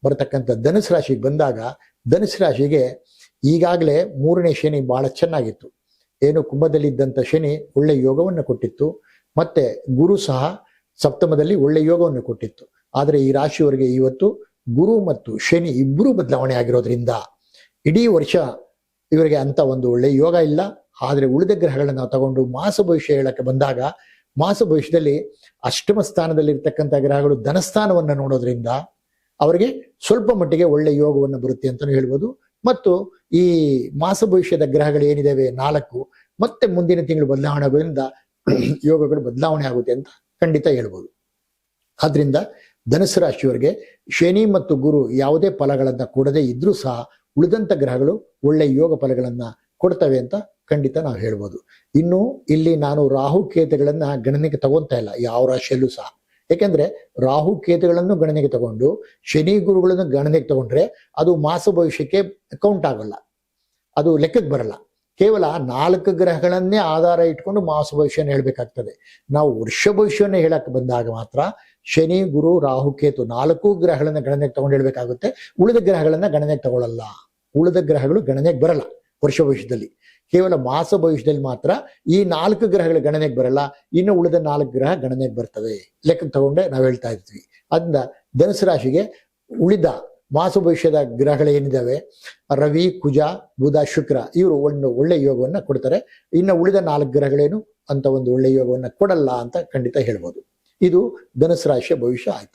ಬರತಕ್ಕಂಥ ಧನುಸು ರಾಶಿಗೆ ಬಂದಾಗ ಧನುಸು ರಾಶಿಗೆ ಈಗಾಗಲೇ 3ನೇ ಶನಿ ಬಹಳ ಚೆನ್ನಾಗಿತ್ತು. ಏನು ಕುಂಭದಲ್ಲಿದ್ದಂಥ ಶನಿ ಒಳ್ಳೆ ಯೋಗವನ್ನು ಕೊಟ್ಟಿತ್ತು, ಮತ್ತೆ ಗುರು ಸಹ ಸಪ್ತಮದಲ್ಲಿ ಒಳ್ಳೆ ಯೋಗವನ್ನು ಕೊಟ್ಟಿತ್ತು. ಆದರೆ ಈ ರಾಶಿಯವರಿಗೆ ಇವತ್ತು ಗುರು ಮತ್ತು ಶನಿ ಇಬ್ಬರೂ ಬದಲಾವಣೆ ಆಗಿರೋದ್ರಿಂದ ಇಡೀ ವರ್ಷ ಇವರಿಗೆ ಅಂತ ಒಂದು ಒಳ್ಳೆ ಯೋಗ ಇಲ್ಲ. ಆದರೆ ಉಳಿದ ಗ್ರಹಗಳನ್ನ ನಾವು ತಗೊಂಡು ಮಾಸ ಭವಿಷ್ಯ ಹೇಳಕ್ಕೆ ಬಂದಾಗ ಮಾಸ ಭವಿಷ್ಯದಲ್ಲಿ ಅಷ್ಟಮ ಸ್ಥಾನದಲ್ಲಿರ್ತಕ್ಕಂಥ ಗ್ರಹಗಳು ಧನಸ್ಥಾನವನ್ನು ನೋಡೋದ್ರಿಂದ ಅವರಿಗೆ ಸ್ವಲ್ಪ ಮಟ್ಟಿಗೆ ಒಳ್ಳೆ ಯೋಗವನ್ನು ಬರುತ್ತೆ ಅಂತಲೂ ಹೇಳ್ಬೋದು. ಮತ್ತು ಈ ಮಾಸ ಭವಿಷ್ಯದ ಗ್ರಹಗಳು ಏನಿದಾವೆ 4 ಮತ್ತೆ ಮುಂದಿನ ತಿಂಗಳು ಬದಲಾವಣೆ ಆಗೋದ್ರಿಂದ ಯೋಗಗಳು ಬದಲಾವಣೆ ಆಗುತ್ತೆ ಅಂತ ಖಂಡಿತ ಹೇಳ್ಬೋದು. ಆದ್ರಿಂದ ಧನುಸು ರಾಶಿಯವರಿಗೆ ಶನಿ ಮತ್ತು ಗುರು ಯಾವುದೇ ಫಲಗಳನ್ನ ಕೊಡದೇ ಇದ್ರೂ ಸಹ ಉಳಿದಂತ ಗ್ರಹಗಳು ಒಳ್ಳೆ ಯೋಗ ಫಲಗಳನ್ನ ಕೊಡ್ತವೆ ಅಂತ ಖಂಡಿತ ನಾವು ಹೇಳ್ಬೋದು. ಇನ್ನು ಇಲ್ಲಿ ನಾನು ರಾಹು ಕೇತುಗಳನ್ನ ಗಣನೆಗೆ ತಗೊಂತಾ ಇಲ್ಲ ಯಾವ ರಾಶಿಯಲ್ಲೂ ಸಹ. ಯಾಕೆಂದ್ರೆ ರಾಹು ಕೇತುಗಳನ್ನು ಗಣನೆಗೆ ತಗೊಂಡು ಶನಿ ಗುರುಗಳನ್ನು ಗಣನೆಗೆ ತಗೊಂಡ್ರೆ ಅದು ಮಾಸ ಭವಿಷ್ಯಕ್ಕೆ ಕೌಂಟ್ ಆಗಲ್ಲ, ಅದು ಲೆಕ್ಕಕ್ಕೆ ಬರಲ್ಲ. ಕೇವಲ 4 ಗ್ರಹಗಳನ್ನೇ ಆಧಾರ ಇಟ್ಕೊಂಡು ಮಾಸ ಭವಿಷ್ಯನ ಹೇಳ್ಬೇಕಾಗ್ತದೆ. ನಾವು ವರ್ಷ ಭವಿಷ್ಯವನ್ನ ಹೇಳಕ್ ಬಂದಾಗ ಮಾತ್ರ ಶನಿ ಗುರು ರಾಹು ಕೇತು 4 ಗ್ರಹಗಳನ್ನ ಗಣನೆಗೆ ತಗೊಂಡು ಹೇಳ್ಬೇಕಾಗುತ್ತೆ. ಉಳಿದ ಗ್ರಹಗಳನ್ನ ಗಣನೆಗೆ ತಗೊಳ್ಳಲ್ಲ. ಉಳಿದ ಗ್ರಹಗಳು ಗಣನೆಗೆ ಬರಲ್ಲ ವರ್ಷ ಭವಿಷ್ಯದಲ್ಲಿ. ಕೇವಲ ಮಾಸ ಭವಿಷ್ಯದಲ್ಲಿ ಮಾತ್ರ ಈ 4 ಗ್ರಹಗಳ ಗಣನೆಗೆ ಬರಲ್ಲ, ಇನ್ನು ಉಳಿದ 4 ಗ್ರಹ ಗಣನೆಗೆ ಬರ್ತವೆ. ಲೆಕ್ಕಕ್ಕೆ ತಗೊಂಡೆ ನಾವು ಹೇಳ್ತಾ ಇರ್ತೀವಿ. ಅದನ್ನ ಧನುಸು ರಾಶಿಗೆ ಉಳಿದ ಮಾಸ ಭವಿಷ್ಯದ ಗ್ರಹಗಳೇನಿದಾವೆ ರವಿ ಕುಜ ಬುಧ ಶುಕ್ರ ಇವರು ಒಂದು ಒಳ್ಳೆ ಯೋಗವನ್ನ ಕೊಡ್ತಾರೆ. ಇನ್ನು ಉಳಿದ 4 ಗ್ರಹಗಳೇನು ಅಂತ ಒಂದು ಒಳ್ಳೆ ಯೋಗವನ್ನ ಕೊಡಲ್ಲ ಅಂತ ಖಂಡಿತ ಹೇಳ್ಬೋದು. ಇದು ಧನುಸು ರಾಶಿಯ ಭವಿಷ್ಯ ಆಯ್ತು.